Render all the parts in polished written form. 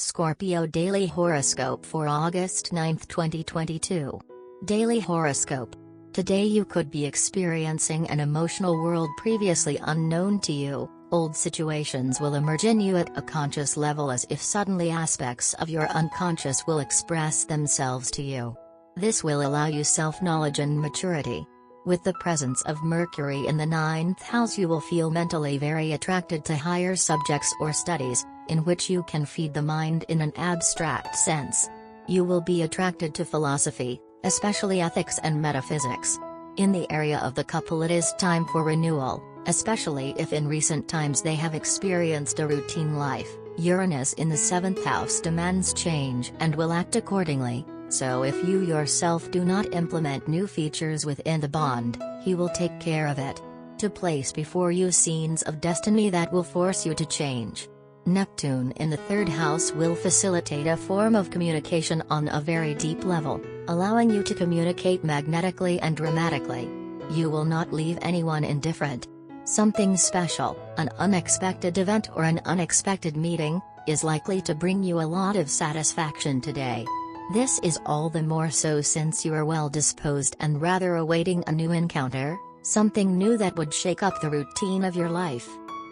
Scorpio Daily Horoscope for August 9, 2022. Daily Horoscope. Today you could be experiencing an emotional world previously unknown to you. Old situations will emerge in you at a conscious level as if suddenly aspects of your unconscious will express themselves to you. This will allow you self-knowledge and maturity. With the presence of Mercury in the 9th house, you will feel mentally very attracted to higher subjects or studies, in which you can feed the mind in an abstract sense. You will be attracted to philosophy, especially ethics and metaphysics. In the area of the couple, it is time for renewal, especially if in recent times they have experienced a routine life. Uranus in the 7th house demands change and will act accordingly, so if you yourself do not implement new features within the bond, he will take care of it. To place before you scenes of destiny that will force you to change. Neptune in the 3rd house will facilitate a form of communication on a very deep level, allowing you to communicate magnetically and dramatically. You will not leave anyone indifferent. Something special, an unexpected event or an unexpected meeting, is likely to bring you a lot of satisfaction today. This is all the more so since you are well disposed and rather awaiting a new encounter, something new that would shake up the routine of your life.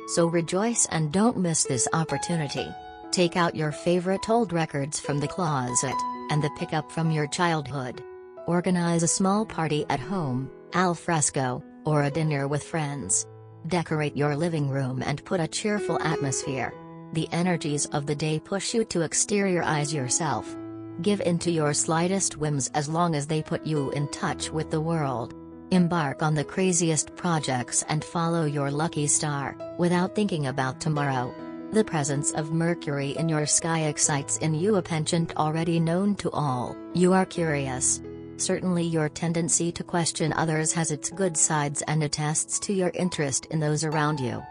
So rejoice and don't miss this opportunity. Take out your favorite old records from the closet, and the pickup from your childhood. Organize a small party at home, al fresco, or a dinner with friends. Decorate your living room and put a cheerful atmosphere. The energies of the day push you to exteriorize yourself. Give in to your slightest whims as long as they put you in touch with the world. Embark on the craziest projects and follow your lucky star, without thinking about tomorrow. The presence of Mercury in your sky excites in you a penchant already known to all. You are curious. Certainly your tendency to question others has its good sides and attests to your interest in those around you.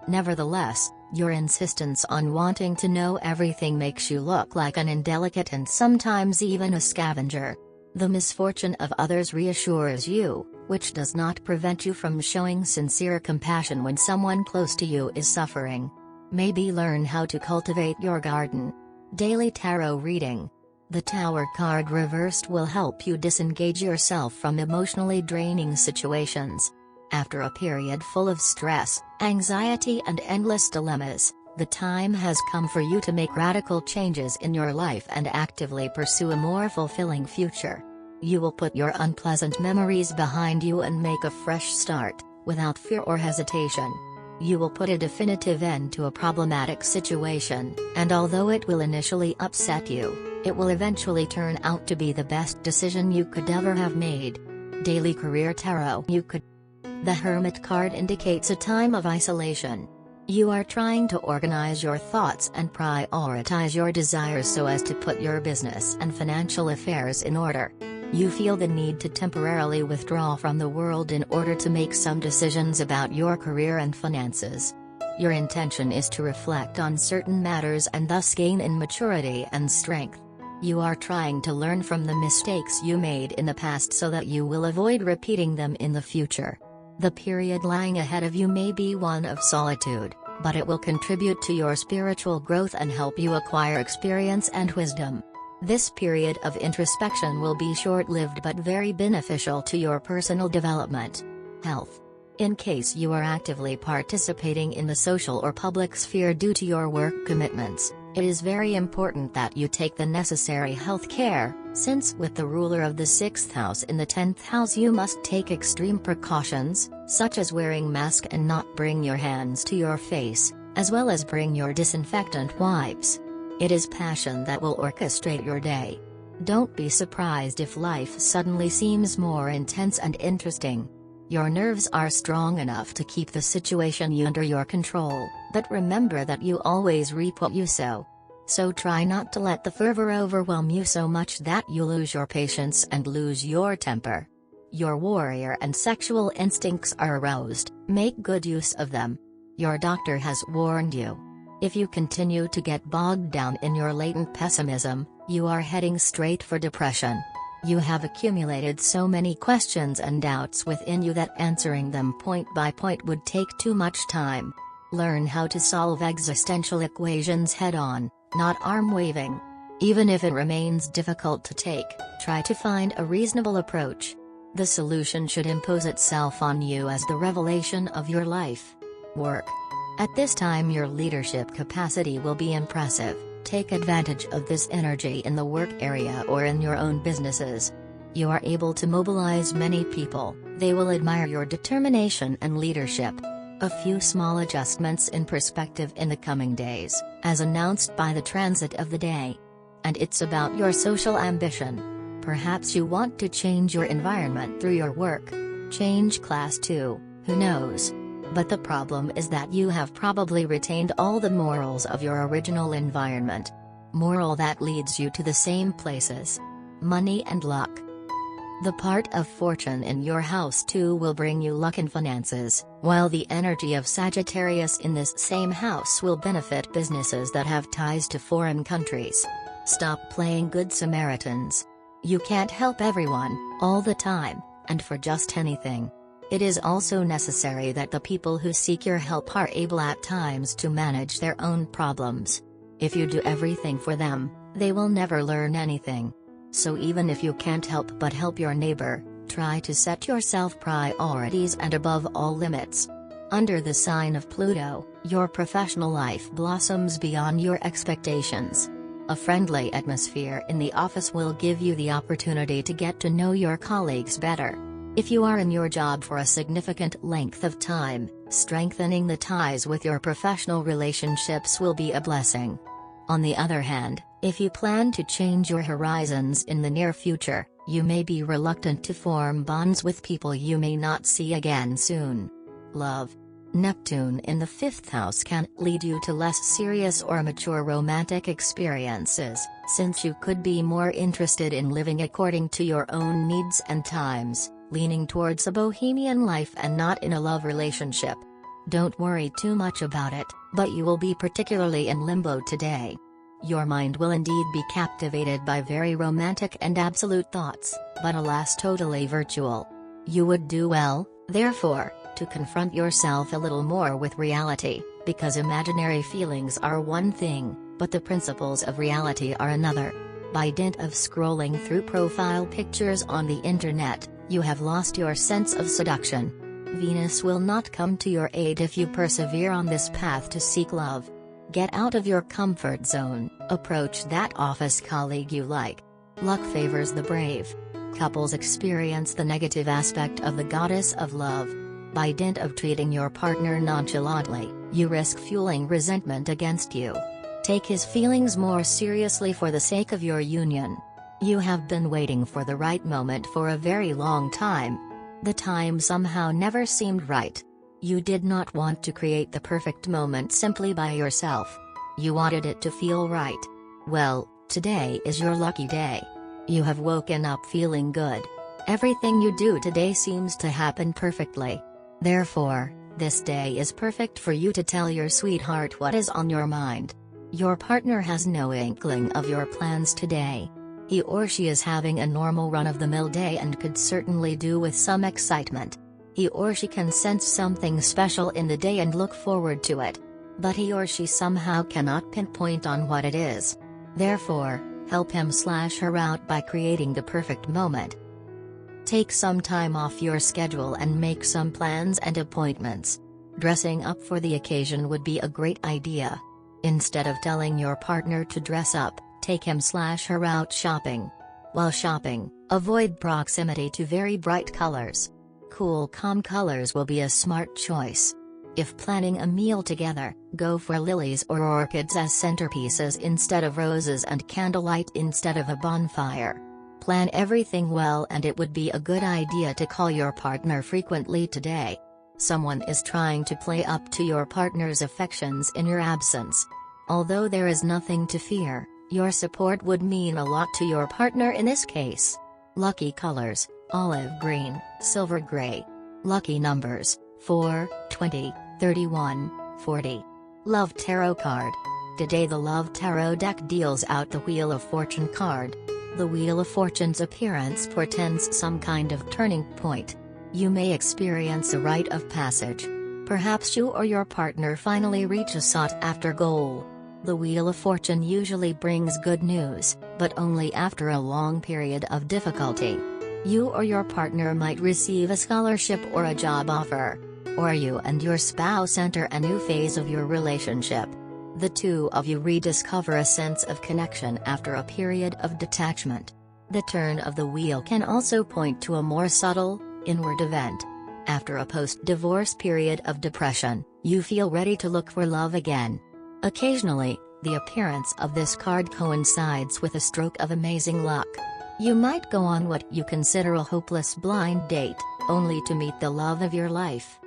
Nevertheless, your insistence on wanting to know everything makes you look like an indelicate and sometimes even a scavenger. The misfortune of others reassures you, which does not prevent you from showing sincere compassion when someone close to you is suffering. Maybe learn how to cultivate your garden. Daily Tarot Reading. The Tower card reversed will help you disengage yourself from emotionally draining situations. After a period full of stress, anxiety and endless dilemmas, the time has come for you to make radical changes in your life and actively pursue a more fulfilling future. You will put your unpleasant memories behind you and make a fresh start, without fear or hesitation. You will put a definitive end to a problematic situation, and although it will initially upset you, it will eventually turn out to be the best decision you could ever have made. Daily Career Tarot. The Hermit card indicates a time of isolation. You are trying to organize your thoughts and prioritize your desires so as to put your business and financial affairs in order. You feel the need to temporarily withdraw from the world in order to make some decisions about your career and finances. Your intention is to reflect on certain matters and thus gain in maturity and strength. You are trying to learn from the mistakes you made in the past so that you will avoid repeating them in the future. The period lying ahead of you may be one of solitude, but it will contribute to your spiritual growth and help you acquire experience and wisdom. This period of introspection will be short-lived but very beneficial to your personal development. Health. In case you are actively participating in the social or public sphere due to your work commitments, it is very important that you take the necessary health care, since with the ruler of the 6th house in the 10th house you must take extreme precautions, such as wearing mask and not bring your hands to your face, as well as bring your disinfectant wipes. It is passion that will orchestrate your day. Don't be surprised if life suddenly seems more intense and interesting. Your nerves are strong enough to keep the situation under your control, but remember that you always reap what you sow. So try not to let the fervor overwhelm you so much that you lose your patience and lose your temper. Your warrior and sexual instincts are aroused, make good use of them. Your doctor has warned you. If you continue to get bogged down in your latent pessimism, you are heading straight for depression. You have accumulated so many questions and doubts within you that answering them point by point would take too much time. Learn how to solve existential equations head-on, not arm-waving. Even if it remains difficult to take, try to find a reasonable approach. The solution should impose itself on you as the revelation of your life. Work. At this time your leadership capacity will be impressive. Take advantage of this energy in the work area or in your own businesses. You are able to mobilize many people, they will admire your determination and leadership. A few small adjustments in perspective in the coming days, as announced by the transit of the day. And it's about your social ambition. Perhaps you want to change your environment through your work. Change class too, who knows? But the problem is that you have probably retained all the morals of your original environment. Moral that leads you to the same places. Money and luck. The part of fortune in your house too will bring you luck and finances, while the energy of Sagittarius in this same house will benefit businesses that have ties to foreign countries. Stop playing Good Samaritans. You can't help everyone, all the time, and for just anything. It is also necessary that the people who seek your help are able at times to manage their own problems. If you do everything for them, they will never learn anything. So even if you can't help but help your neighbor, try to set yourself priorities and above all limits. Under the sign of Pluto, your professional life blossoms beyond your expectations. A friendly atmosphere in the office will give you the opportunity to get to know your colleagues better. If you are in your job for a significant length of time, strengthening the ties with your professional relationships will be a blessing. On the other hand, if you plan to change your horizons in the near future, you may be reluctant to form bonds with people you may not see again soon. Love. Neptune in the 5th house can lead you to less serious or mature romantic experiences, since you could be more interested in living according to your own needs and times, leaning towards a bohemian life and not in a love relationship. Don't worry too much about it, but you will be particularly in limbo today. Your mind will indeed be captivated by very romantic and absolute thoughts, but alas totally virtual. You would do well, therefore, to confront yourself a little more with reality, because imaginary feelings are one thing, but the principles of reality are another. By dint of scrolling through profile pictures on the internet, you have lost your sense of seduction. Venus will not come to your aid if you persevere on this path to seek love. Get out of your comfort zone, approach that office colleague you like. Luck favors the brave. Couples experience the negative aspect of the goddess of love. By dint of treating your partner nonchalantly, you risk fueling resentment against you. Take his feelings more seriously for the sake of your union. You have been waiting for the right moment for a very long time. The time somehow never seemed right. You did not want to create the perfect moment simply by yourself. You wanted it to feel right. Well, today is your lucky day. You have woken up feeling good. Everything you do today seems to happen perfectly. Therefore, this day is perfect for you to tell your sweetheart what is on your mind. Your partner has no inkling of your plans today. He or she is having a normal run-of-the-mill day and could certainly do with some excitement. He or she can sense something special in the day and look forward to it. But he or she somehow cannot pinpoint on what it is. Therefore, help him/her out by creating the perfect moment. Take some time off your schedule and make some plans and appointments. Dressing up for the occasion would be a great idea. Instead of telling your partner to dress up, take him/her out shopping. While shopping, avoid proximity to very bright colors. Cool calm colors will be a smart choice. If planning a meal together, go for lilies or orchids as centerpieces instead of roses and candlelight instead of a bonfire. Plan everything well and it would be a good idea to call your partner frequently today. Someone is trying to play up to your partner's affections in your absence. Although there is nothing to fear, your support would mean a lot to your partner in this case. Lucky colors: olive green, silver gray. Lucky numbers: 4, 20, 31, 40. Love Tarot card. Today the Love Tarot deck deals out the Wheel of Fortune card. The Wheel of Fortune's appearance portends some kind of turning point. You may experience a rite of passage. Perhaps you or your partner finally reach a sought-after goal. The Wheel of Fortune usually brings good news, but only after a long period of difficulty. You or your partner might receive a scholarship or a job offer. Or you and your spouse enter a new phase of your relationship. The two of you rediscover a sense of connection after a period of detachment. The turn of the wheel can also point to a more subtle, inward event. After a post-divorce period of depression, you feel ready to look for love again. Occasionally, the appearance of this card coincides with a stroke of amazing luck. You might go on what you consider a hopeless blind date, only to meet the love of your life.